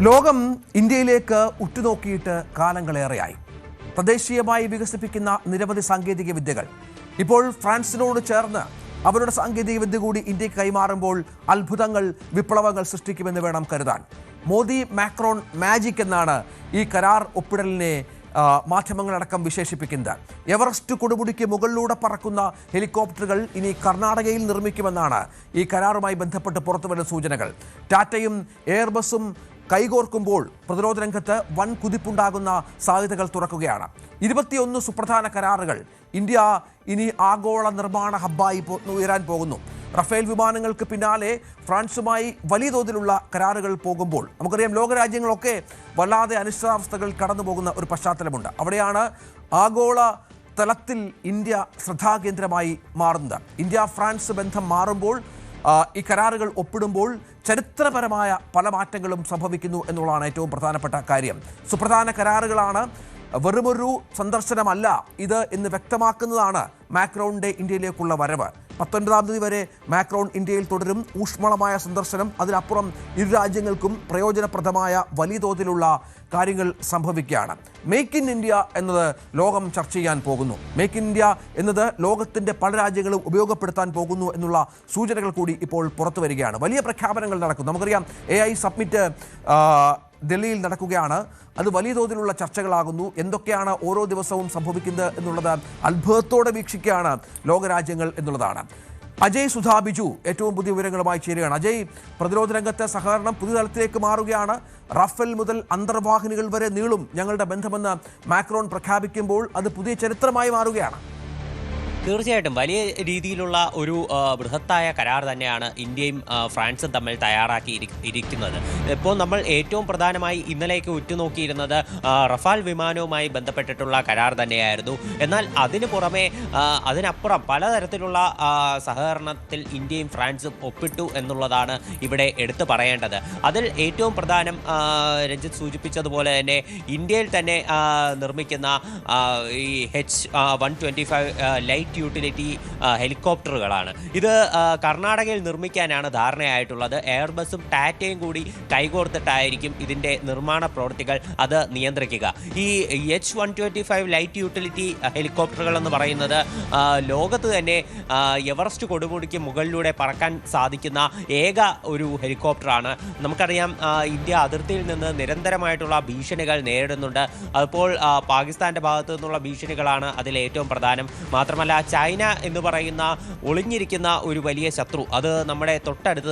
ലോകം ഇന്ത്യയിലേക്ക് ഉറ്റുനോക്കിയിട്ട് കാലങ്ങളേറെയായി. തദ്ദേശീയമായി വികസിപ്പിക്കുന്ന നിരവധി സാങ്കേതിക വിദ്യകൾ ഇപ്പോൾ ഫ്രാൻസിനോട് ചേർന്ന് അവരുടെ സാങ്കേതിക വിദ്യ കൂടി ഇന്ത്യക്ക് കൈമാറുമ്പോൾ അത്ഭുതങ്ങൾ, വിപ്ലവങ്ങൾ സൃഷ്ടിക്കുമെന്ന് വേണം കരുതാൻ. മോദി മാക്രോൺ മാജിക് എന്നാണ് ഈ കരാർ ഒപ്പിടലിനെ മാധ്യമങ്ങളടക്കം വിശേഷിപ്പിക്കുന്നത്. എവറസ്റ്റ് കൊടുമുടിക്ക് മുകളിലൂടെ പറക്കുന്ന ഹെലികോപ്റ്ററുകൾ ഇനി കർണാടകയിൽ നിർമ്മിക്കുമെന്നാണ് ഈ കരാറുമായി ബന്ധപ്പെട്ട് പുറത്തുവരുന്ന സൂചനകൾ. ടാറ്റയും എയർബസും കൈകോർക്കുമ്പോൾ പ്രതിരോധ രംഗത്ത് വൻ കുതിപ്പുണ്ടാകുന്ന സാധ്യതകൾ തുറക്കുകയാണ്. 21 സുപ്രധാന കരാറുകൾ ഇന്ത്യ ഇനി ആഗോള നിർമ്മാണ ഹബ്ബായി ഉയരാൻ പോകുന്നു. റഫേൽ വിമാനങ്ങൾക്ക് പിന്നാലെ ഫ്രാൻസുമായി വലിയ തോതിലുള്ള കരാറുകൾ പോകുമ്പോൾ നമുക്കറിയാം, ലോകരാജ്യങ്ങളൊക്കെ വല്ലാതെ അനിശ്ചിതാവസ്ഥകൾ കടന്നു പോകുന്ന ഒരു പശ്ചാത്തലമുണ്ട്. അവിടെയാണ് ആഗോള തലത്തിൽ ഇന്ത്യ ശ്രദ്ധാകേന്ദ്രമായി മാറുന്നത്. ഇന്ത്യ ഫ്രാൻസ് ബന്ധം മാറുമ്പോൾ, ഈ കരാറുകൾ ഒപ്പിടുമ്പോൾ ചരിത്രപരമായ പല മാറ്റങ്ങളും സംഭവിക്കുന്നു എന്നുള്ളതാണ് ഏറ്റവും പ്രധാനപ്പെട്ട കാര്യം. സുപ്രധാന കരാറുകളാണ്, വെറുമൊരു സന്ദർശനമല്ല ഇത് എന്ന് വ്യക്തമാക്കുന്നതാണ് മാക്രോണിൻ്റെ ഇന്ത്യയിലേക്കുള്ള വരവ്. 19-ാം തീയതി വരെ മാക്രോൺ ഇന്ത്യയിൽ തുടരും. ഊഷ്മളമായ സന്ദർശനം, അതിനപ്പുറം ഇരു രാജ്യങ്ങൾക്കും പ്രയോജനപ്രദമായ വലിയ തോതിലുള്ള കാര്യങ്ങൾ സംഭവിക്കുകയാണ്. മേക്ക് ഇൻ ഇന്ത്യ എന്നത് ലോകം ചർച്ച ചെയ്യാൻ പോകുന്നു. മേക്ക് ഇൻ ഇന്ത്യ എന്നത് ലോകത്തിൻ്റെ പല രാജ്യങ്ങളും ഉപയോഗപ്പെടുത്താൻ പോകുന്നു എന്നുള്ള സൂചനകൾ കൂടി ഇപ്പോൾ പുറത്തു വരികയാണ്. വലിയ പ്രഖ്യാപനങ്ങൾ നടക്കും. നമുക്കറിയാം, AI സബ്മിറ്റ് ഡൽഹിയിൽ നടക്കുകയാണ്. അത് വലിയ തോതിലുള്ള ചർച്ചകളാകുന്നു. എന്തൊക്കെയാണ് ഓരോ ദിവസവും സംഭവിക്കുന്നത് എന്നുള്ളത് അത്ഭുതത്തോടെ വീക്ഷിക്കുകയാണ് ലോകരാജ്യങ്ങൾ എന്നുള്ളതാണ്. അജയ് സുധാ ബിജു ഏറ്റവും പുതിയ വിവരങ്ങളുമായി ചേരുകയാണ്. അജയ്, പ്രതിരോധ രംഗത്തെ സഹകരണം പുതിയ തലത്തിലേക്ക് മാറുകയാണ്. റഫേൽ മുതൽ അന്തർവാഹിനികൾ വരെ നീളും ഞങ്ങളുടെ ബന്ധമെന്ന് മാക്രോൺ പ്രഖ്യാപിക്കുമ്പോൾ അത് പുതിയ ചരിത്രമായി മാറുകയാണ്. തീർച്ചയായിട്ടും വലിയ രീതിയിലുള്ള ഒരു ബൃഹത്തായ കരാർ തന്നെയാണ് ഇന്ത്യയും ഫ്രാൻസും തമ്മിൽ ഇരിക്കുന്നത്. ഇപ്പോൾ നമ്മൾ ഏറ്റവും പ്രധാനമായി ഇന്നലേക്ക് ഉറ്റുനോക്കിയിരുന്നത് റഫാൽ വിമാനവുമായി ബന്ധപ്പെട്ടിട്ടുള്ള കരാർ തന്നെയായിരുന്നു. എന്നാൽ അതിനു പുറമെ അതിനപ്പുറം പലതരത്തിലുള്ള സഹകരണത്തിൽ ഇന്ത്യയും ഫ്രാൻസും ഒപ്പിട്ടു എന്നുള്ളതാണ് ഇവിടെ എടുത്തു പറയേണ്ടത്. അതിൽ ഏറ്റവും പ്രധാനം രഞ്ജിത്ത് സൂചിപ്പിച്ചതുപോലെ തന്നെ ഇന്ത്യയിൽ തന്നെ നിർമ്മിക്കുന്ന ഈ H-125 ലൈറ്റ് യൂട്ടിലിറ്റി ഹെലികോപ്റ്ററുകളാണ്. ഇത് കർണാടകയിൽ നിർമ്മിക്കാനാണ് ധാരണയായിട്ടുള്ളത്. എയർബസും ടാറ്റയും കൂടി കൈകോർത്തിട്ടായിരിക്കും ഇതിൻ്റെ നിർമ്മാണ പ്രവൃത്തികൾ അത് നിയന്ത്രിക്കുക. ഈ H-125 ലൈറ്റ് യൂട്ടിലിറ്റി ഹെലികോപ്റ്ററുകൾ എന്ന് പറയുന്നത് ലോകത്ത് തന്നെ എവറസ്റ്റ് കൊടുമുടിക്ക് മുകളിലൂടെ പറക്കാൻ സാധിക്കുന്ന ഏക ഒരു ഹെലികോപ്റ്ററാണ്. നമുക്കറിയാം, ഇന്ത്യ അതിർത്തിയിൽ നിന്ന് നിരന്തരമായിട്ടുള്ള ഭീഷണികൾ നേരിടുന്നുണ്ട്. അപ്പോൾ പാകിസ്ഥാൻ്റെ ഭാഗത്തു നിന്നുള്ള ഭീഷണികളാണ് അതിൽ ഏറ്റവും പ്രധാനം. മാത്രമല്ല, ചൈന എന്ന് പറയുന്ന ഒളിഞ്ഞിരിക്കുന്ന ഒരു വലിയ ശത്രു, അത് നമ്മുടെ തൊട്ടടുത്ത്